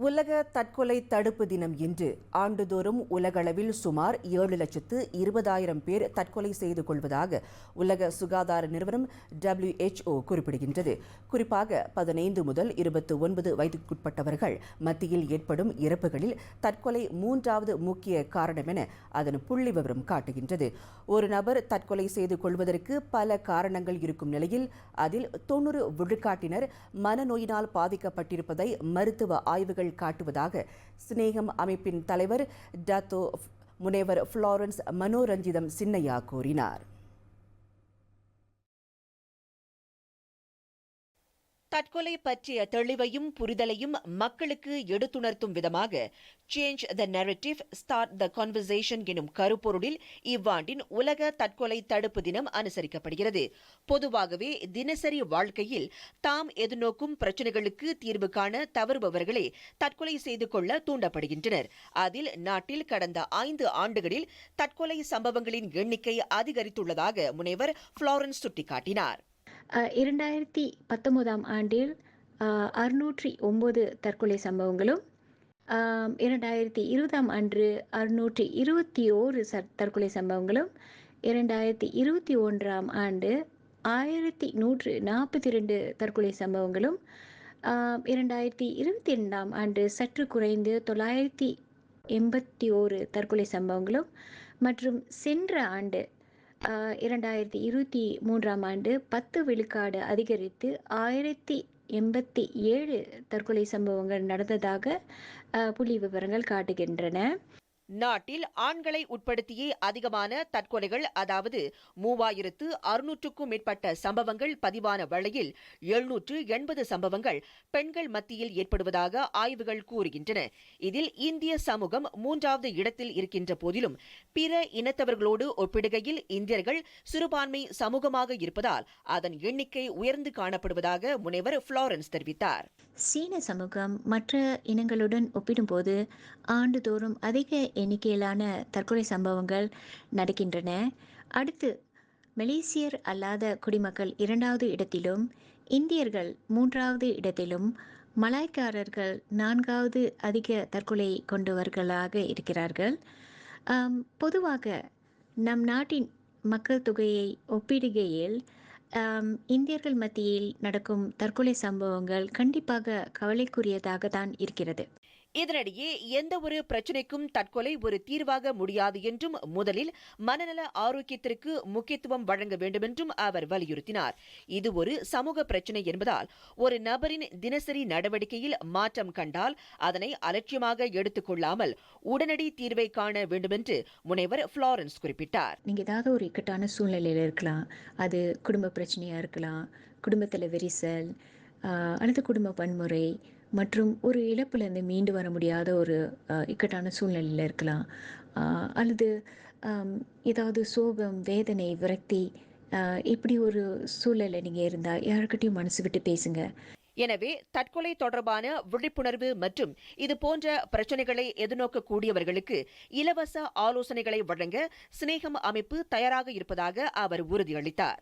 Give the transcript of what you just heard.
உலக தற்கொலை தடுப்பு தினம் இன்று. ஆண்டுதோறும் உலகளவில் சுமார் 7,20,000 பேர் தற்கொலை செய்து கொள்வதாக உலக சுகாதார நிறுவனம் WHO குறிப்பிடுகின்றது. குறிப்பாக 15 முதல் 29 வயதுக்குட்பட்டவர்கள் மத்தியில் ஏற்படும் இறப்புகளில் தற்கொலை 3வது முக்கிய காரணம் என அதன் புள்ளிவிவரம் காட்டுகின்றது. ஒரு நபர் தற்கொலை செய்து கொள்வதற்கு பல காரணங்கள் இருக்கும் நிலையில் அதில் 90 விழுக்காட்டினர் மனநோயினால் பாதிக்கப்பட்டிருப்பதை மருத்துவ ஆய்வுகள் காட்டுவதாக சிநேகம் அமைப்பின் தலைவர் டாக்டர் முனைவர் ஃப்ளாரன்ஸ் மனோரஞ்சிதம் சின்னையா கூறினார். தற்கொலை பற்றிய தெளிவையும் புரிதலையும் மக்களுக்கு எடுத்துணர்த்தும் விதமாக change the narrative start the conversation எனும் கருப்பொருளில் இவ்வாண்டின் உலக தற்கொலை தடுப்பு தினம் அனுசரிக்கப்படுகிறது. பொதுவாகவே தினசரி வாழ்க்கையில் தாம் எதிர்நோக்கும் பிரச்சினைகளுக்கு தீர்வு காண தவறுபவர்களே தற்கொலை செய்து கொள்ள தூண்டப்படுகின்றனர். அதில் நாட்டில் கடந்த 5 ஆண்டுகளில் தற்கொலை சம்பவங்களின் எண்ணிக்கை அதிகரித்துள்ளதாக முனைவர் ஃப்ளாரன்ஸ் சுட்டிக்காட்டினார். 2019ஆம் ஆண்டில் 609 தற்கொலை சம்பவங்களும், 2020ஆம் ஆண்டு 621 தற்கொலை சம்பவங்களும், 2021ஆம் ஆண்டு 1142 தற்கொலை சம்பவங்களும், 2022ஆம் ஆண்டு சற்று குறைந்து 981 தற்கொலை சம்பவங்களும் மற்றும் சென்ற ஆண்டு 2023ஆம் ஆண்டு 10 விழுக்காடு அதிகரித்து 1087 தற்கொலை சம்பவங்கள் நடந்ததாக புள்ளி விவரங்கள் காட்டுகின்றன. நாட்டில் ஆண்களை உட்படுத்தியே அதிகமான தற்கொலைகள், அதாவது 3600க்கும் மேற்பட்ட சம்பவங்கள் பதிவான வேளையில் 780 சம்பவங்கள் பெண்கள் மத்தியில் ஏற்படுவதாக ஆய்வுகள் கூறுகின்றன. இதில் இந்திய சமூகம் 3வது இடத்தில் இருக்கின்ற போதிலும் பிற இனத்தவர்களோடு ஒப்பிடுகையில் இந்தியர்கள் சிறுபான்மை சமூகமாக இருப்பதால் அதன் எண்ணிக்கை உயர்ந்து காணப்படுவதாக முனைவர் ஃப்ளாரன்ஸ் தெரிவித்தார். சீன சமூகம் மற்ற இனங்களுடன் ஒப்பிடும்போது ஆண்டுதோறும் அதிக எண்ணிக்கையிலான தற்கொலை சம்பவங்கள் நடக்கின்றன. அடுத்து மலேசியர் அல்லாத குடிமக்கள் 2வது இடத்திலும், இந்தியர்கள் 3வது இடத்திலும், மலாய்க்காரர்கள் 4வது அதிக தற்கொலை கொண்டவர்களாக இருக்கிறார்கள். பொதுவாக நம் நாட்டின் மக்கள் தொகையை ஒப்பிடுகையில் இந்தியர்கள் மத்தியில் நடக்கும் தற்கொலை சம்பவங்கள் கண்டிப்பாக கவலைக்குரியதாக தான் இருக்கிறது. இதனிடையே எந்த ஒரு பிரச்சினைக்கும் தற்கொலை ஒரு தீர்வாக முடியாது என்றும் முதலில் மனநல ஆரோக்கியத்திற்கு முக்கியத்துவம் வழங்க வேண்டும் என்றும் அவர் வலியுறுத்தினார். இது ஒரு சமூக பிரச்சினை என்பதால் ஒரு நபரின் தினசரி நடவடிக்கையில் மாற்றம் கண்டால் அதனை அலட்சியமாக எடுத்துக் கொள்ளாமல் உடனடி தீர்வை காண வேண்டும் என்று முனைவர் ஃப்ளாரன்ஸ் குறிப்பிட்டார். நீங்க ஏதாவது ஒரு இக்கட்டான சூழ்நிலையில் இருக்கலாம். அது குடும்ப பிரச்சனையா இருக்கலாம், குடும்பத்தில் விரிசல் அல்லது குடும்ப வன்முறை மற்றும் ஒரு இழப்புலேருந்து மீண்டு வர முடியாத ஒரு இக்கட்டான சூழ்நிலையில் இருக்கலாம். அல்லது ஏதாவது சோகம், வேதனை, விரக்தி, இப்படி ஒரு சூழலில் நீங்கள் இருந்தால் யாருக்கிட்டையும் மனசு விட்டு பேசுங்க. எனவே தற்கொலை தொடர்பான விழிப்புணர்வு மற்றும் இது போன்ற பிரச்சனைகளை எதிர்நோக்கக்கூடியவர்களுக்கு இலவச ஆலோசனைகளை வழங்க சிநேகம் அமைப்பு தயாராக இருப்பதாக அவர் உறுதியளித்தார்.